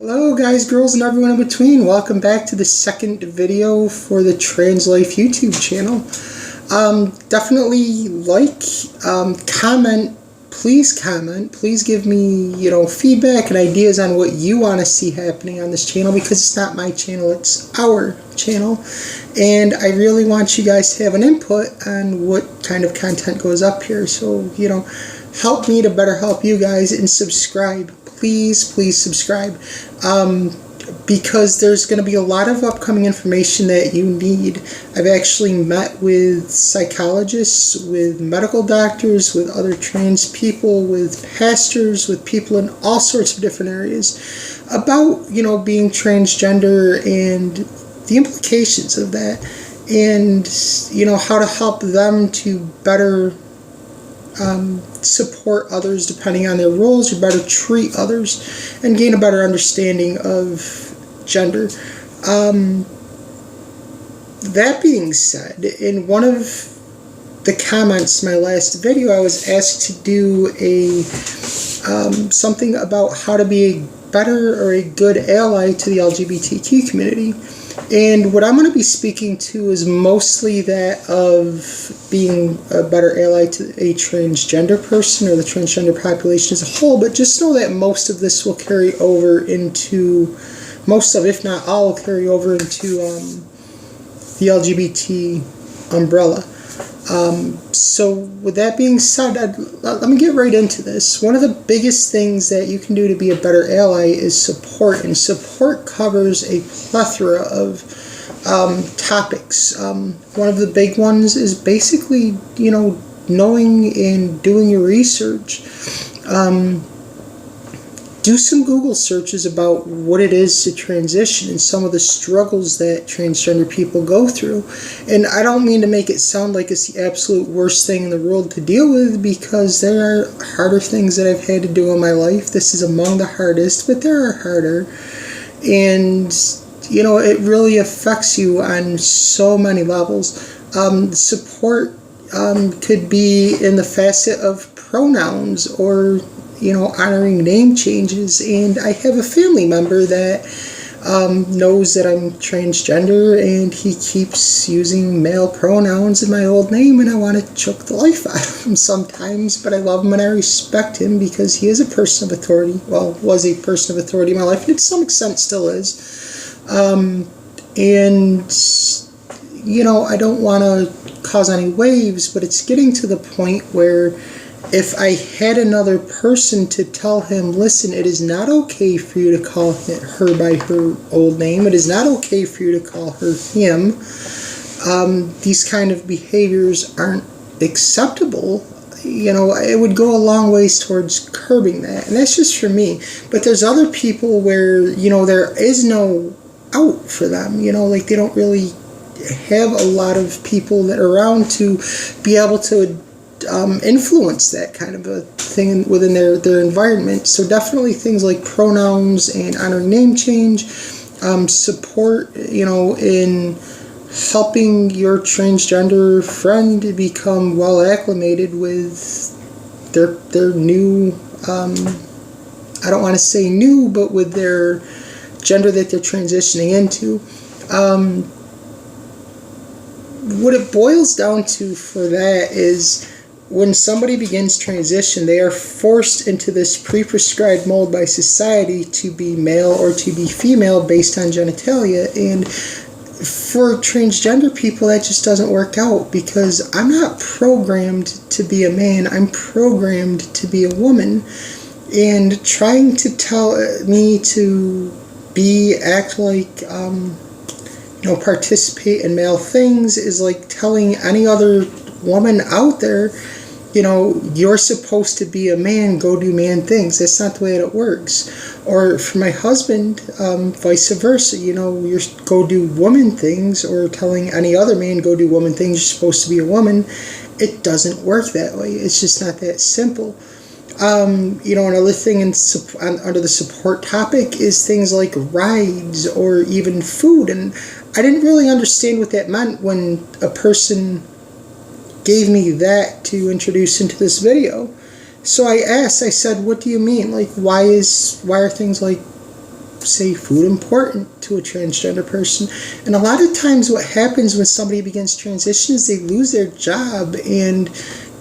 Hello guys, girls, and everyone in between. Welcome back to the second video for the Trans Life YouTube channel. Definitely comment, please give me, feedback and ideas on what you want to see happening on this channel, because it's not my channel, it's our channel. And I really want you guys to have an input on what kind of content goes up here. So, help me to better help you guys, and subscribe. Please subscribe, because there's going to be a lot of upcoming information that you need. I've actually met with psychologists, with medical doctors, with other trans people, with pastors, with people in all sorts of different areas about, being transgender and the implications of that, and, how to help them to better support others depending on their roles, or better treat others, and gain a better understanding of gender. That being said, in one of the comments in my last video, I was asked to do something about how to be a better or a good ally to the LGBTQ community. And what I'm going to be speaking to is mostly that of being a better ally to a transgender person, or the transgender population as a whole. But just know that most of this will carry over into, if not all, will carry over into the LGBT umbrella. So with that being said, let me get right into this. One of the biggest things that you can do to be a better ally is support, and support covers a plethora of topics. One of the big ones is basically, knowing and doing your research. Do some Google searches about what it is to transition and some of the struggles that transgender people go through. And I don't mean to make it sound like it's the absolute worst thing in the world to deal with, because there are harder things that I've had to do in my life. This is among the hardest, but there are harder. And, it really affects you on so many levels. Support could be in the facet of pronouns, or honoring name changes. And I have a family member that knows that I'm transgender, and he keeps using male pronouns in my old name, and I want to choke the life out of him sometimes. But I love him and I respect him, because he is a person of authority. Well, was a person of authority in my life, and to some extent still is. And I don't want to cause any waves, but it's getting to the point where if I had another person to tell him, listen, it is not okay for you to call her by her old name, it is not okay for you to call her him, these kind of behaviors aren't acceptable, it would go a long ways towards curbing that. And that's just for me. But there's other people where, there is no out for them, they don't really have a lot of people that are around to be able to influence that kind of a thing within their environment. So definitely things like pronouns and honoring name change, support, in helping your transgender friend to become well acclimated with their new, I don't want to say new, but with their gender that they're transitioning into. What it boils down to for that is, when somebody begins transition, they are forced into this pre-prescribed mold by society to be male or to be female based on genitalia. And for transgender people, that just doesn't work out, because I'm not programmed to be a man, I'm programmed to be a woman. And trying to tell me to act like, participate in male things is like telling any other woman out there, you're supposed to be a man, go do man things. That's not the way that it works. Or for my husband, vice versa, you're go do woman things, or telling any other man go do woman things, you're supposed to be a woman. It doesn't work that way. It's just not that simple. Another thing under the support topic is things like rides, or even food. And I didn't really understand what that meant when a person gave me that to introduce into this video. So I said, what do you mean? Like, why are things like say food important to a transgender person. And a lot of times what happens when somebody begins transition is they lose their job, and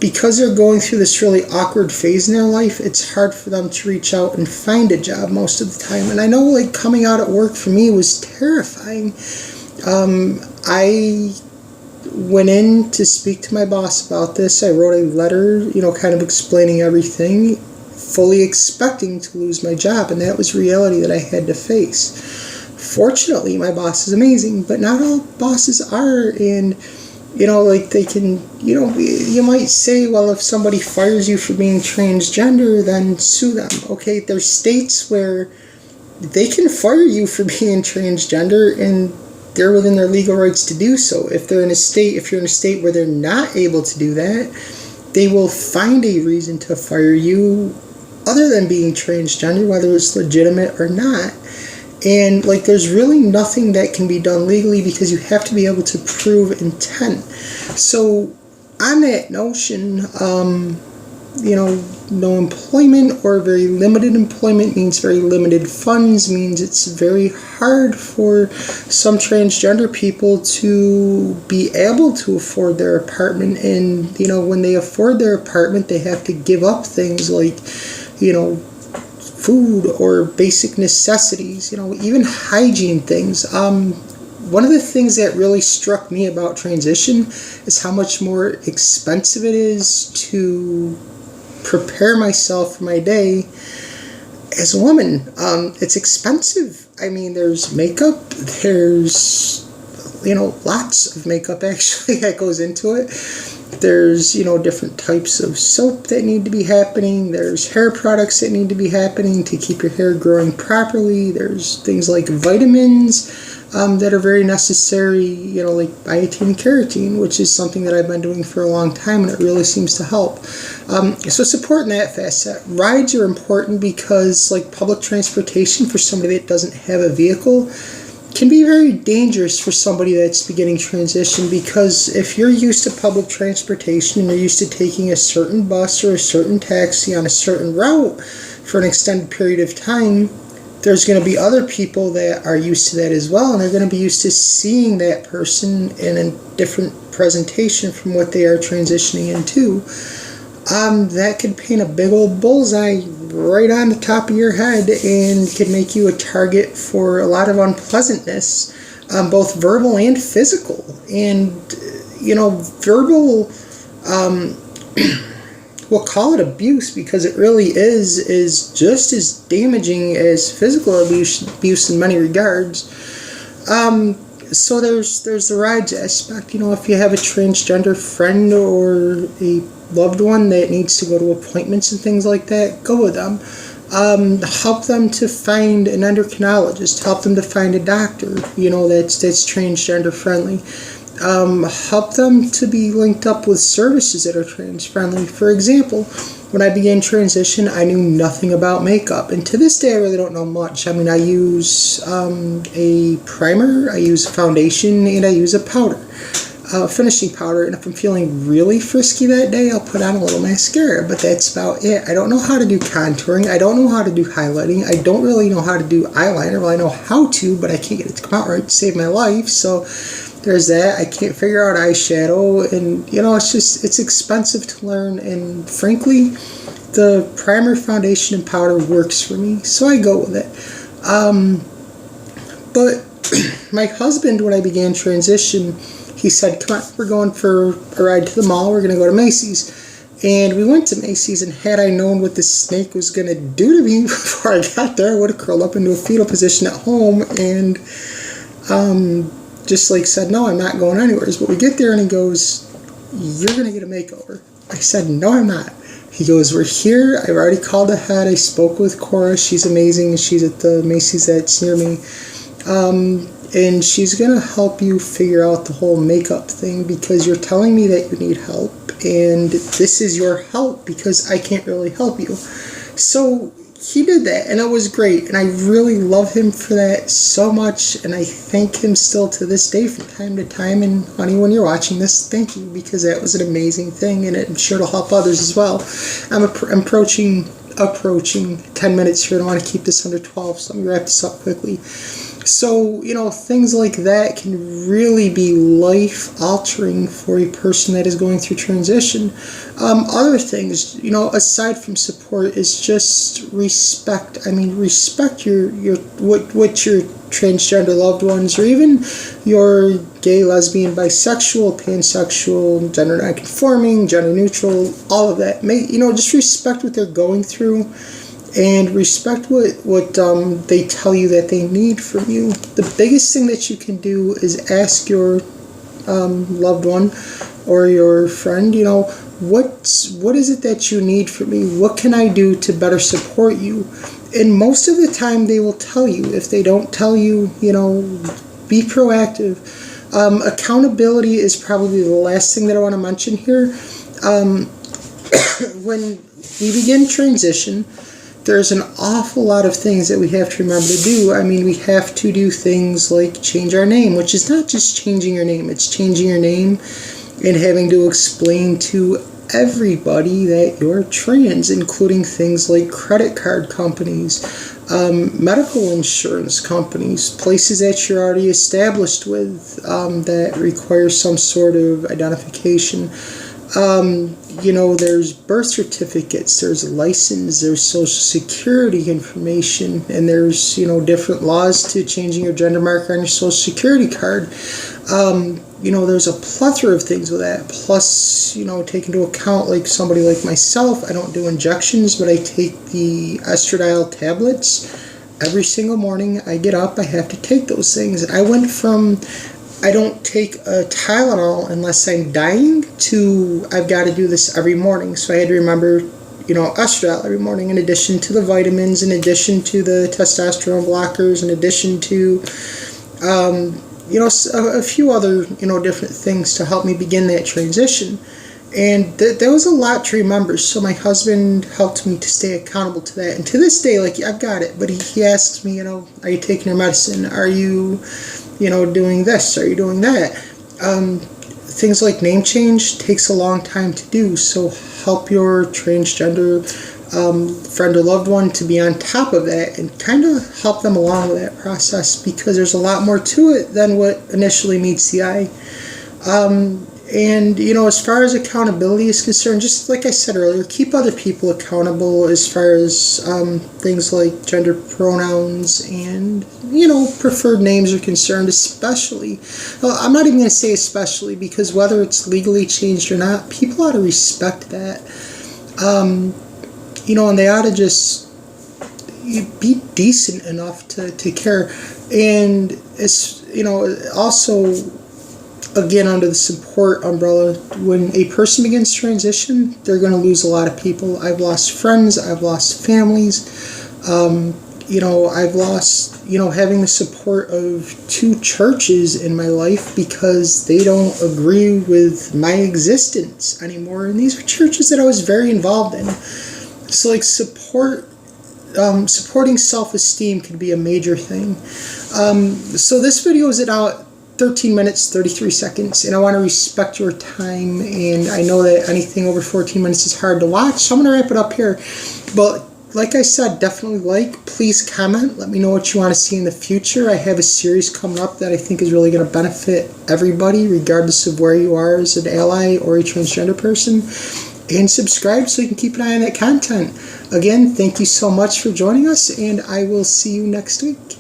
because they're going through this really awkward phase in their life, it's hard for them to reach out and find a job most of the time. And I know, like, coming out at work for me was terrifying. I went in to speak to my boss about this. I wrote a letter, kind of explaining everything, fully expecting to lose my job, and that was reality that I had to face. Fortunately, my boss is amazing, but not all bosses are, and they can, you might say, well, if somebody fires you for being transgender, then sue them. Okay, there's states where they can fire you for being transgender, and they're within their legal rights to do so. If you're in a state where they're not able to do that, they will find a reason to fire you other than being transgender, whether it's legitimate or not. And there's really nothing that can be done legally because you have to be able to prove intent. So on that notion, no employment or very limited employment means very limited funds, means it's very hard for some transgender people to be able to afford their apartment. And, when they afford their apartment, they have to give up things like, food or basic necessities, even hygiene things. One of the things that really struck me about transition is how much more expensive it is to prepare myself for my day as a woman. It's expensive. I mean, there's makeup, there's, lots of makeup actually that goes into it. There's, different types of soap that need to be happening. There's hair products that need to be happening to keep your hair growing properly. There's things like vitamins that are very necessary, like biotin and keratin, which is something that I've been doing for a long time, and it really seems to help. So supporting that facet. Rides are important because, public transportation for somebody that doesn't have a vehicle can be very dangerous for somebody that's beginning transition, because if you're used to public transportation and you're used to taking a certain bus or a certain taxi on a certain route for an extended period of time, there's going to be other people that are used to that as well, and they're going to be used to seeing that person in a different presentation from what they are transitioning into. That could paint a big old bullseye right on the top of your head and could make you a target for a lot of unpleasantness, both verbal and physical. And, verbal, we'll call it abuse because it really is just as damaging as physical abuse in many regards. So there's the rides aspect. If you have a transgender friend or a loved one that needs to go to appointments and things like that, go with them. Help them to find an endocrinologist. Help them to find a doctor, that's transgender friendly. Help them to be linked up with services that are trans friendly. For example, when I began transition, I knew nothing about makeup, and to this day I really don't know much. I mean, I use a primer, I use a foundation, and I use a powder, finishing powder, and if I'm feeling really frisky that day, I'll put on a little mascara, but that's about it. I don't know how to do contouring, I don't know how to do highlighting, I don't really know how to do eyeliner. Well, I know how to, but I can't get it to come out right to save my life, so there's that. I can't figure out eyeshadow, and it's expensive to learn, and frankly, the primer, foundation, and powder works for me, so I go with it. But my husband, when I began transition, he said, come on, we're going for a ride to the mall, we're going to go to Macy's. And we went to Macy's, and had I known what the snake was going to do to me before I got there, I would have curled up into a fetal position at home and just said, no, I'm not going anywhere. But we get there, and he goes, you're going to get a makeover. I said, no, I'm not. He goes, we're here. I've already called ahead. I spoke with Cora. She's amazing. She's at the Macy's that's near me. And she's going to help you figure out the whole makeup thing, because you're telling me that you need help, and this is your help because I can't really help you. So he did that, and it was great, and I really love him for that so much, and I thank him still to this day from time to time. And honey, when you're watching this, thank you, because that was an amazing thing, and I'm sure it'll help others as well. I'm approaching approaching 10 minutes here, and I want to keep this under 12, so let me wrap this up quickly. So, things like that can really be life-altering for a person that is going through transition. Other things, aside from support, is just respect. I mean, respect what your transgender loved ones, or even your gay, lesbian, bisexual, pansexual, gender nonconforming, gender neutral, all of that. Just respect what they're going through. And respect what they tell you that they need from you. The biggest thing that you can do is ask your loved one or your friend, what is it that you need from me? What can I do to better support you? And most of the time they will tell you. If they don't tell you, be proactive. Accountability is probably the last thing that I want to mention here. When we begin transition, there's an awful lot of things that we have to remember to do. I mean, we have to do things like change our name, which is not just changing your name. It's changing your name and having to explain to everybody that you're trans, including things like credit card companies, medical insurance companies, places that you're already established with that require some sort of identification. There's birth certificates, there's license, there's social security information, and there's, different laws to changing your gender marker on your social security card. There's a plethora of things with that. Plus, take into account, like somebody like myself, I don't do injections, but I take the estradiol tablets every single morning. I get up, I have to take those things. I went from I don't take a Tylenol unless I'm dying to I've got to do this every morning. So I had to remember, estradiol every morning, in addition to the vitamins, in addition to the testosterone blockers, in addition to, a few other, different things to help me begin that transition. And that was a lot to remember. So my husband helped me to stay accountable to that. And to this day, I've got it. But he asks me, are you taking your medicine? Are you, doing this? Are you doing that? Things like name change takes a long time to do. So help your transgender friend or loved one to be on top of that and kind of help them along with that process, because there's a lot more to it than what initially meets the eye. And, as far as accountability is concerned, just like I said earlier, keep other people accountable as far as things like gender pronouns and, preferred names are concerned, especially. Well, I'm not even going to say especially, because whether it's legally changed or not, people ought to respect that. And they ought to just be decent enough to care. And it's, also, again, under the support umbrella, when a person begins transition, they're going to lose a lot of people. I've lost friends, I've lost families, I've lost, having the support of 2 churches in my life because they don't agree with my existence anymore. And these are churches that I was very involved in. So, supporting self-esteem can be a major thing. So this video is about 13 minutes, 33 seconds, and I want to respect your time, and I know that anything over 14 minutes is hard to watch, so I'm going to wrap it up here. But like I said, definitely please comment, let me know what you want to see in the future. I have a series coming up that I think is really going to benefit everybody, regardless of where you are as an ally or a transgender person. And subscribe so you can keep an eye on that content. Again, thank you so much for joining us, and I will see you next week.